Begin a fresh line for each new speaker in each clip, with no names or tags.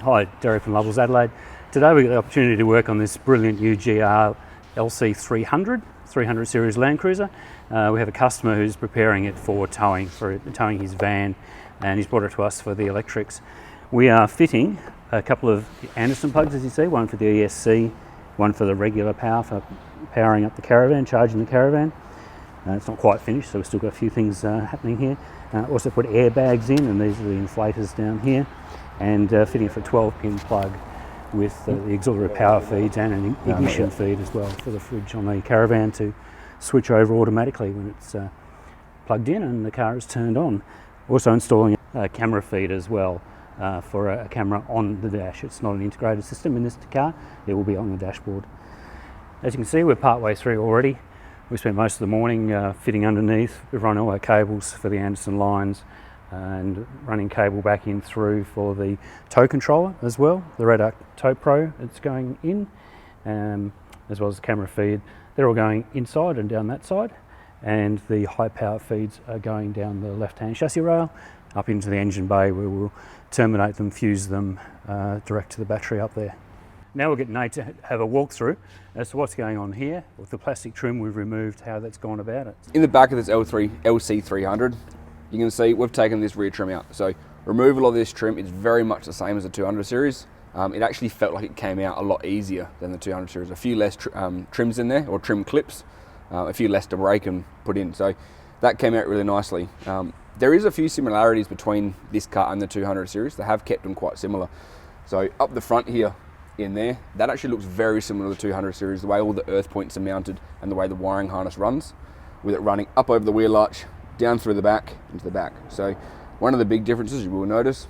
Hi, Derek from Lovell's Adelaide. Today we got the opportunity to work on this brilliant new GR LC 300 series Landcruiser. We have a customer who's preparing it for towing his van, and he's brought it to us for the electrics. We are fitting a couple of Anderson plugs, as you see, one for the ESC, one for the regular power for powering up the caravan, charging the caravan. It's not quite finished, so we've still got a few things happening here. Also put airbags in, and these are the inflators down here, and fitting for a 12-pin plug with the auxiliary power feeds and an ignition feed as well for the fridge on the caravan to switch over automatically when it's plugged in and the car is turned on. Also installing a camera feed as well for a camera on the dash. It's not an integrated system in this car, it will be on the dashboard. As you can see, we're part way through already. We spent most of the morning fitting underneath. We've run all our cables for the Anderson lines and running cable back in through for the tow controller as well, the Red Arc Tow Pro that's going in, as well as the camera feed. They're all going inside and down that side, and the high power feeds are going down the left-hand chassis rail up into the engine bay, where we'll terminate them, fuse them direct to the battery up there. Now we'll get Nate to have a walkthrough as to what's going on here with the plastic trim we've removed, how that's gone about it.
In the back of this LC 300, you can see we've taken this rear trim out. So removal of this trim is very much the same as the 200 series. It actually felt like it came out a lot easier than the 200 series. A few less trims in there, or trim clips, a few less to break and put in. So that came out really nicely. There is a few similarities between this car and the 200 series. They have kept them quite similar. So up the front here, in there, that actually looks very similar to the 200 series, the way all the earth points are mounted and the way the wiring harness runs, with it running up over the wheel arch, down through the back, into the back. So one of the big differences you will notice,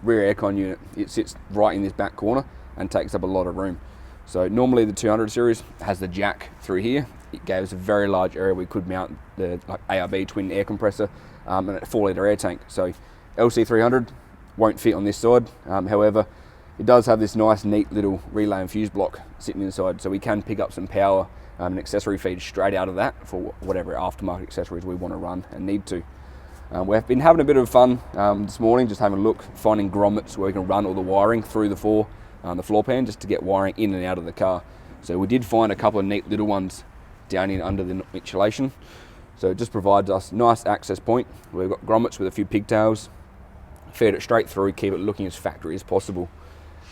rear aircon unit, it sits right in this back corner and takes up a lot of room. So normally the 200 series has the jack through here. It gave us a very large area we could mount the ARB twin air compressor and a 4-litre air tank. So LC 300 won't fit on this side. However, it does have this nice, neat little relay and fuse block sitting inside, so we can pick up some power and accessory feed straight out of that for whatever aftermarket accessories we want to run and need to. We've been having a bit of fun this morning, just having a look, finding grommets where we can run all the wiring through the floor pan, just to get wiring in and out of the car. So we did find a couple of neat little ones down in under the insulation. So it just provides us nice access point. We've got grommets with a few pigtails, feed it straight through, keep it looking as factory as possible.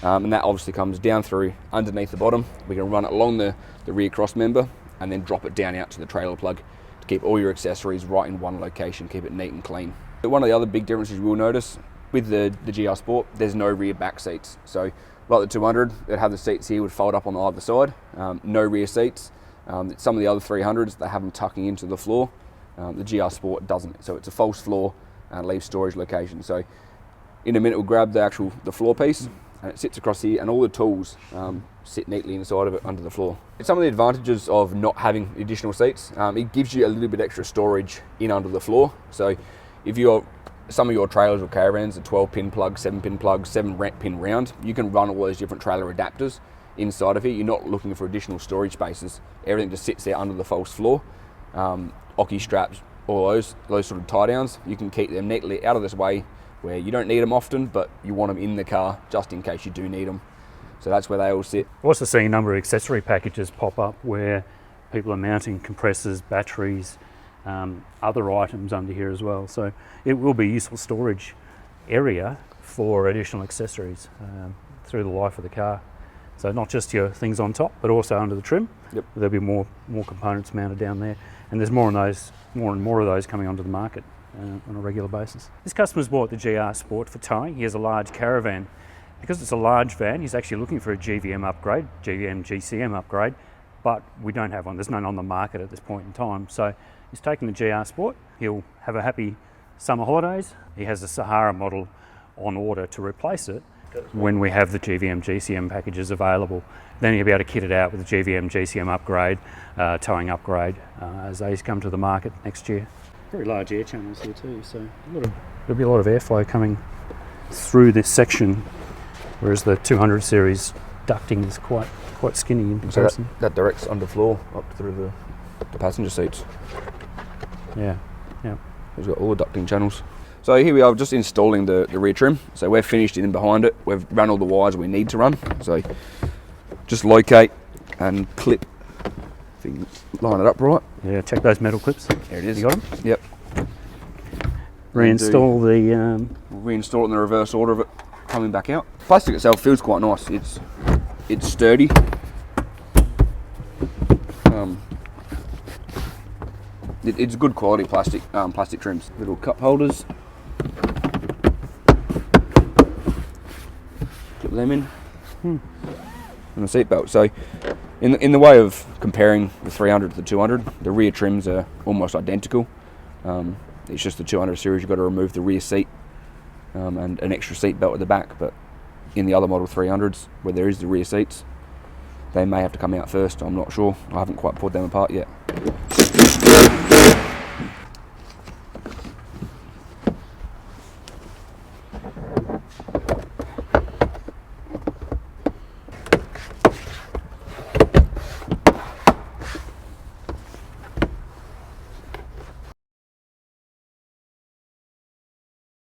And that obviously comes down through underneath the bottom. We can run it along the rear cross member and then drop it down out to the trailer plug to keep all your accessories right in one location, keep it neat and clean. But one of the other big differences you will notice with the GR Sport, there's no rear back seats. So like the 200, they'd have the seats here would fold up on either side, no rear seats. Some of the other 300s, they have them tucking into the floor. The GR Sport doesn't, so it's a false floor and leaves storage location. So in a minute we'll grab the floor piece, and it sits across here, and all the tools sit neatly inside of it under the floor. Some of the advantages of not having additional seats, it gives you a little bit extra storage in under the floor. So if some of your trailers or caravans are 12-pin plug, 7-pin plug, 7-pin round, you can run all those different trailer adapters inside of here. You're not looking for additional storage spaces. Everything just sits there under the false floor. Ocky straps, all those sort of tie downs, you can keep them neatly out of this way, where you don't need them often, but you want them in the car just in case you do need them. So that's where they all sit.
I've also seen a number of accessory packages pop up where people are mounting compressors, batteries, other items under here as well. So it will be a useful storage area for additional accessories through the life of the car. So not just your things on top, but also under the trim.
Yep.
There'll be more components mounted down there, and there's more and more of those coming onto the market on a regular basis. This customer's bought the GR Sport for towing. He has a large caravan. Because it's a large van, he's actually looking for a GVM upgrade, GCM upgrade, but we don't have one. There's none on the market at this point in time. So he's taking the GR Sport. He'll have a happy summer holidays. He has a Sahara model on order to replace it when we have the GVM GCM packages available. Then he'll be able to kit it out with the GVM GCM upgrade, towing upgrade, as these come to the market next year. Very large air channels here too, so there'll be a lot of airflow coming through this section, whereas the 200 series ducting is quite skinny in comparison.
So that directs underfloor up through the passenger seats.
Yeah.
It's got all the ducting channels. So here we are, just installing the rear trim. So we're finished in behind it. We've run all the wires we need to run. So just locate and clip. If you can line it up right.
Yeah, check those metal clips.
There it is.
You got them?
Yep.
Reinstall the...
We'll reinstall it in the reverse order of it coming back out. Plastic itself feels quite nice. It's sturdy. It's good quality plastic trims. Little cup holders. Clip them in. And the seat belt. So in the way of comparing the 300 to the 200, the rear trims are almost identical. It's just the 200 series, you've got to remove the rear seat and an extra seat belt at the back. But in the other model 300s, where there is the rear seats, they may have to come out first. I'm not sure. I haven't quite pulled them apart yet.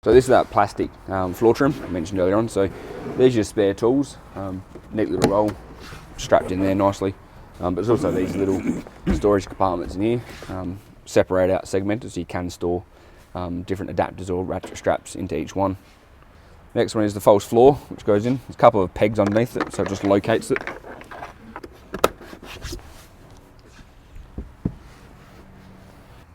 So this is that plastic floor trim I mentioned earlier on. So there's your spare tools, neat little roll strapped in there nicely. But there's also these little storage compartments in here, separate out, segmented, so you can store different adapters or ratchet straps into each one. Next one is the false floor, which goes in. There's a couple of pegs underneath it, so it just locates it.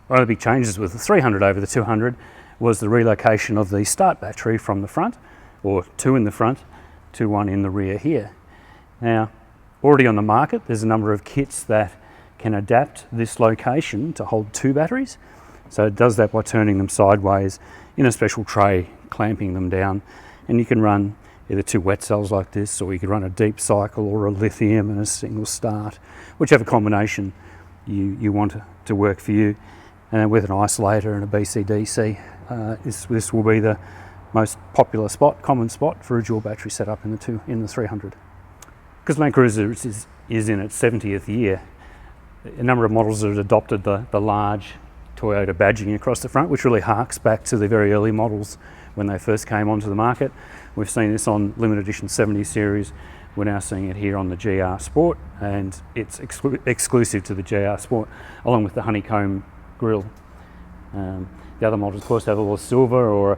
One of the big changes with the 300 over the 200 was the relocation of the start battery from the front, or two in the front, to one in the rear here. Now, already on the market, there's a number of kits that can adapt this location to hold two batteries. So it does that by turning them sideways in a special tray, clamping them down. And you can run either two wet cells like this, or you could run a deep cycle or a lithium and a single start, whichever combination you want to work for you. And with an isolator and a BC-DC, this will be the most popular common spot for a dual battery setup in the 300. Because Landcruiser is in its 70th year, a number of models have adopted the large Toyota badging across the front, which really harks back to the very early models when they first came onto the market. We've seen this on limited edition 70 series. We're now seeing it here on the GR Sport, and it's exclusive to the GR Sport, along with the honeycomb grille. The other models, of course, have a little silver or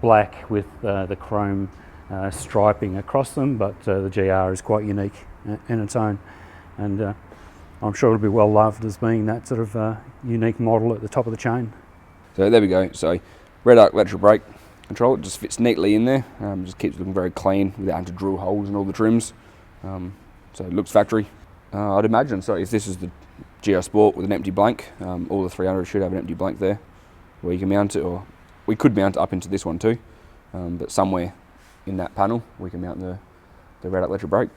black with the chrome striping across them, but the GR is quite unique in its own, and I'm sure it'll be well loved as being that sort of unique model at the top of the chain. So
there we go. So red arc electric brake control, it just fits neatly in there. Just keeps looking very clean without having to drill holes in all the trims. So it looks factory. I'd imagine. So if this is the GR Sport with an empty blank, all the 300 should have an empty blank there where you can mount it, or we could mount it up into this one too, but somewhere in that panel we can mount the red arc electric brake.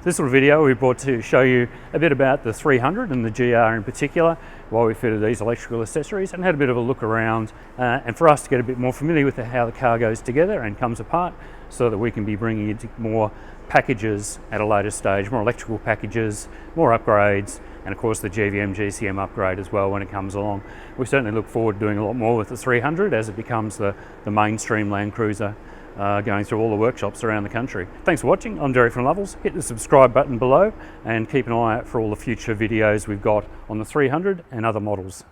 This little video we brought to show you a bit about the 300 and the GR in particular, while we fitted these electrical accessories, and had a bit of a look around, and for us to get a bit more familiar with how the car goes together and comes apart, so that we can be bringing you more packages at a later stage, more electrical packages, more upgrades, and of course the GVM GCM upgrade as well when it comes along. We certainly look forward to doing a lot more with the 300 as it becomes the mainstream Landcruiser, going through all the workshops around the country. Thanks for watching. I'm Derek from Lovells. Hit the subscribe button below and keep an eye out for all the future videos we've got on the 300 and other models.